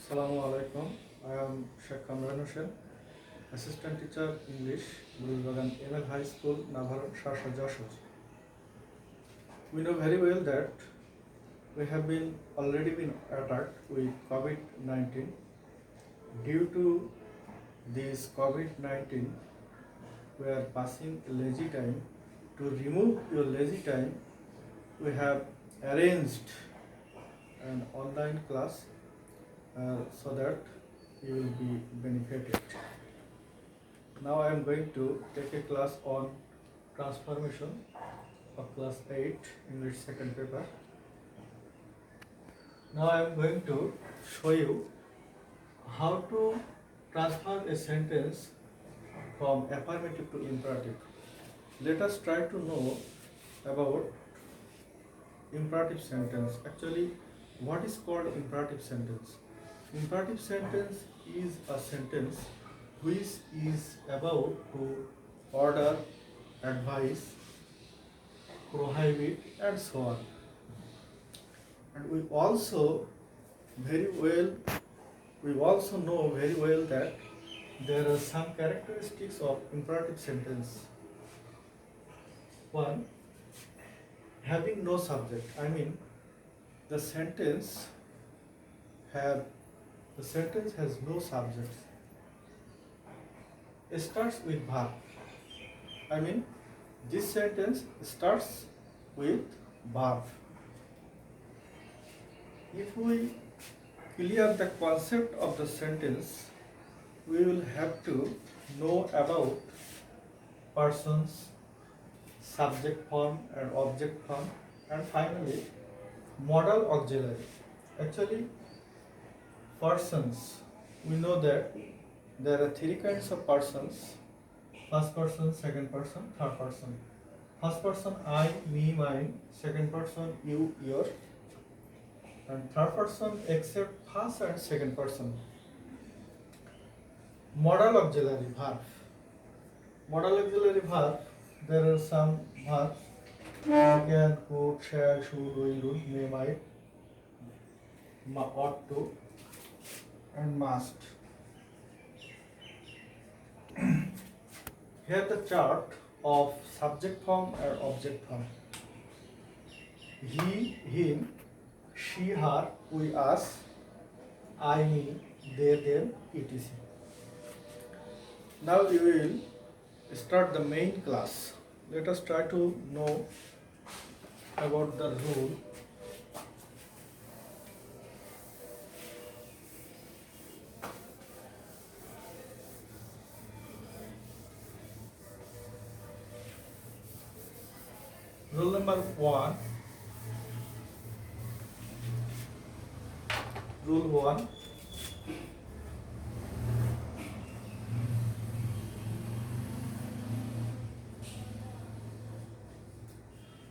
Assalamu alaikum. I am Sheikh Kamran Hussain, Assistant Teacher English, Buruzbagan ML High School, Navaran, Shasha, Joshua. We know very well that we have already been attacked with COVID-19. Due to this COVID-19, we are passing lazy time. To remove your lazy time, we have arranged an online class so that you will be benefited. Now I am going to take a class on transformation of class 8 English second paper. Now I am going to show you how to transfer a sentence from affirmative to imperative. Let us try to know about imperative sentence. Actually, what is called imperative sentence? Imperative sentence is a sentence which is about to order, advise, prohibit, and so on. And we also know very well that there are some characteristics of imperative sentence. One, having no subject. I mean, the sentence has no subjects. It starts with verb. I mean, this sentence starts with verb. If we clear the concept of the sentence, we will have to know about persons, subject form and object form, and finally modal auxiliary. Actually, persons, we know that there are three kinds of persons: first person, second person, third person. First person I, me, mine; second person you, your; and third person except first and second person. Modal auxiliary verb. Modal auxiliary verb, there are some verbs: can, could, shall, should, will, would, may, might, ought to, and must. Here the chart of subject form and object form. He, him; she, her; we, us; I, me; they, them, etc. Now we will start the main class. Let us try to know about the rule. Rule number 1. Rule 1.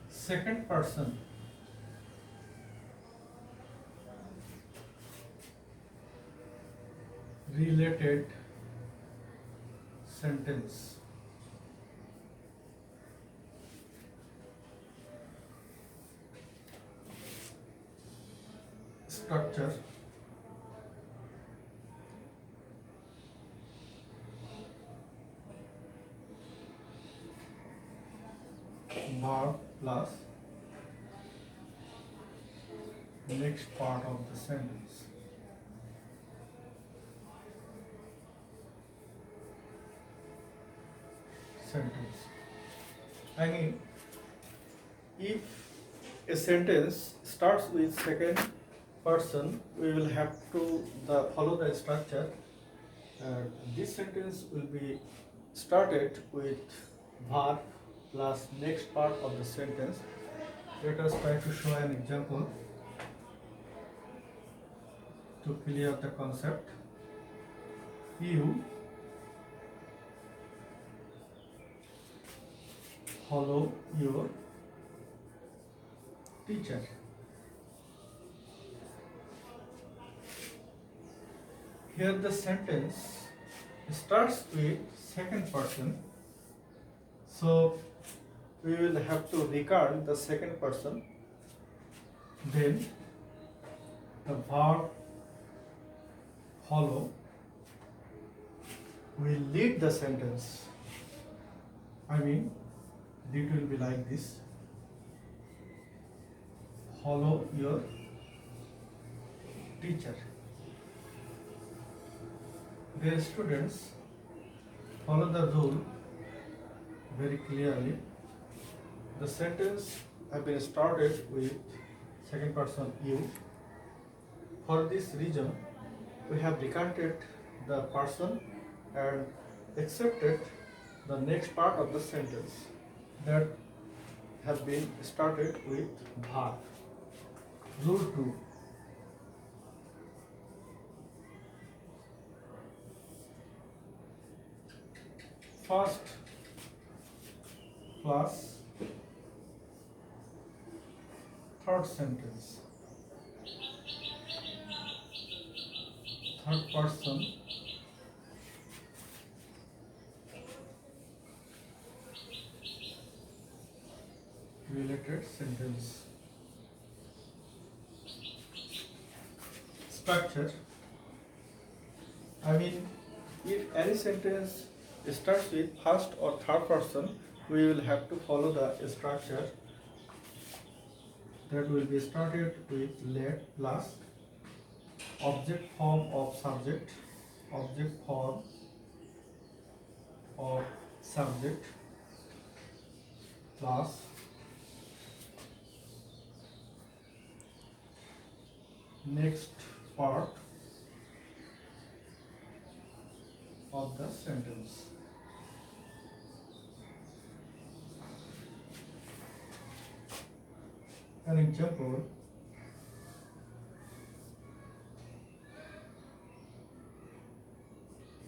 Second person related sentence. Structure. Verb plus next part of the sentence. I mean, if a sentence starts with second person, we will have to follow the structure. This sentence will be started with verb plus next part of the sentence. Let us try to show an example to clear the concept. You follow your teacher. Here the sentence starts with second person, so we will have to regard the second person. Then the verb follow will lead the sentence. I mean, it will be like this. Follow your teacher. Dear students, follow the rule very clearly. The sentence have been started with second person you. For this reason, we have recanted the person and accepted the next part of the sentence that has been started with verb. Rule 2. First plus third sentence. Third person related sentence. Structure. I mean, if any sentence starts with first or third person, we will have to follow the structure that will be started with let plus object form of subject, object form of subject plus next part of the sentence. An example: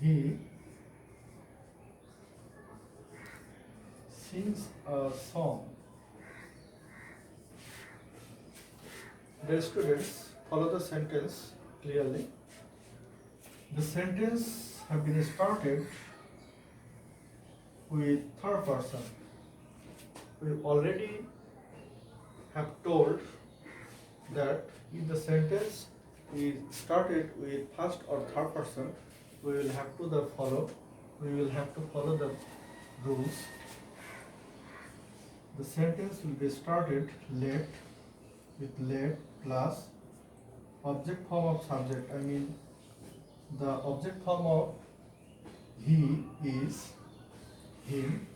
he sings a song. Dear students, follow the sentence clearly. The sentence have been started with third person. We already have told that if the sentence is started with first or third person, we will have to follow the rules. The sentence will be started let with let plus object form of subject. I mean, the object form of he is him.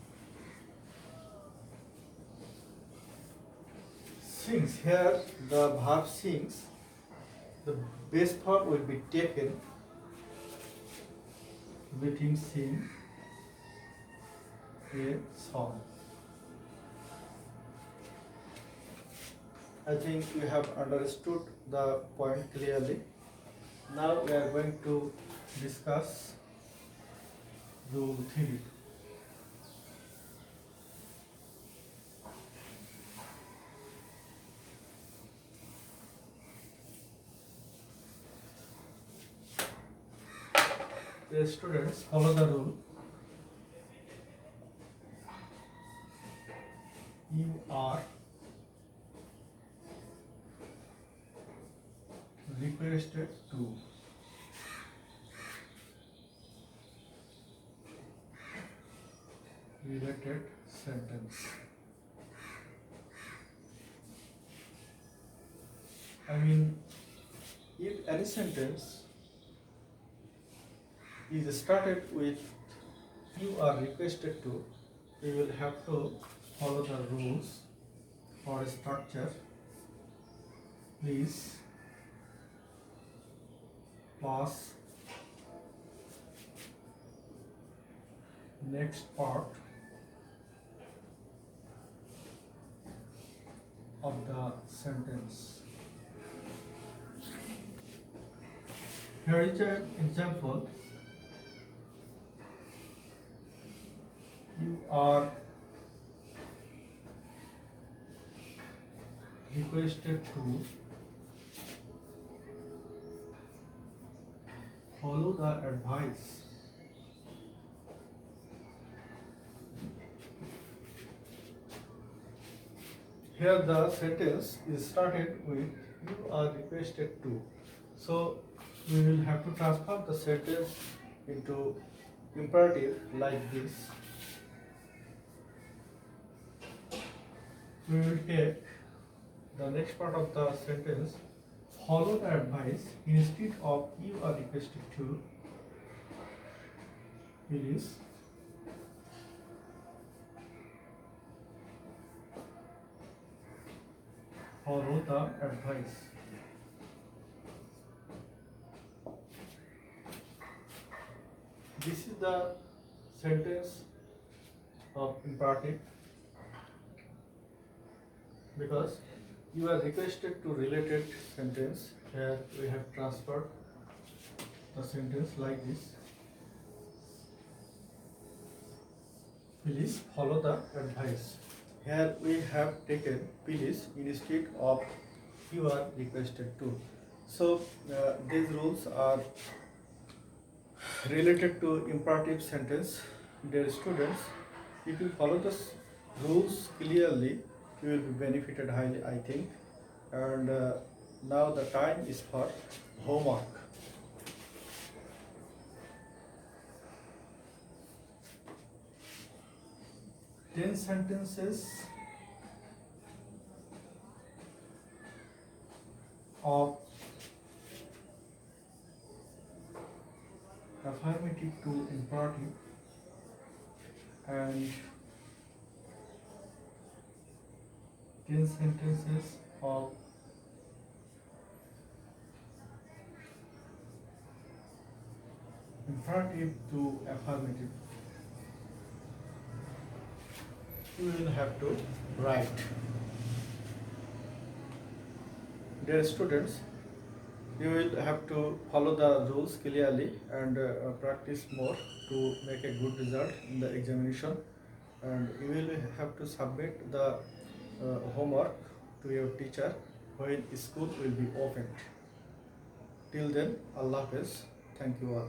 Sings, here the verb sings, the base form will be taken between sing a song. I think you have understood the point clearly. Now we are going to discuss rule 3. The students, follow the rule. You are requested to related sentence. I mean, if any sentence is started with you are requested to, we will have to follow the rules for structure. Please plus next part of the sentence. Here is an example. You are requested to follow the advice. Here the sentence is started with you are requested to. So We will have to transform the sentence into imperative like this. We will take the next part of the sentence, follow the advice instead of you are requested to, please follow the advice. This is the sentence of imperative because you are requested to related sentence. Here we have transferred the sentence like this. Please follow the advice. Here we have taken please instead of you are requested to. So these rules are related to imperative sentence. Dear students, if you follow the rules clearly, you will be benefited highly, I think. And now the time is for homework. Ten sentences of affirmative to imperative and 10 sentences of imperative to affirmative. You will have to write. Dear students, you will have to follow the rules clearly and practice more to make a good result in the examination, and you will have to submit the homework to your teacher when school will be opened. Till then, Allah Hafiz. Thank you all.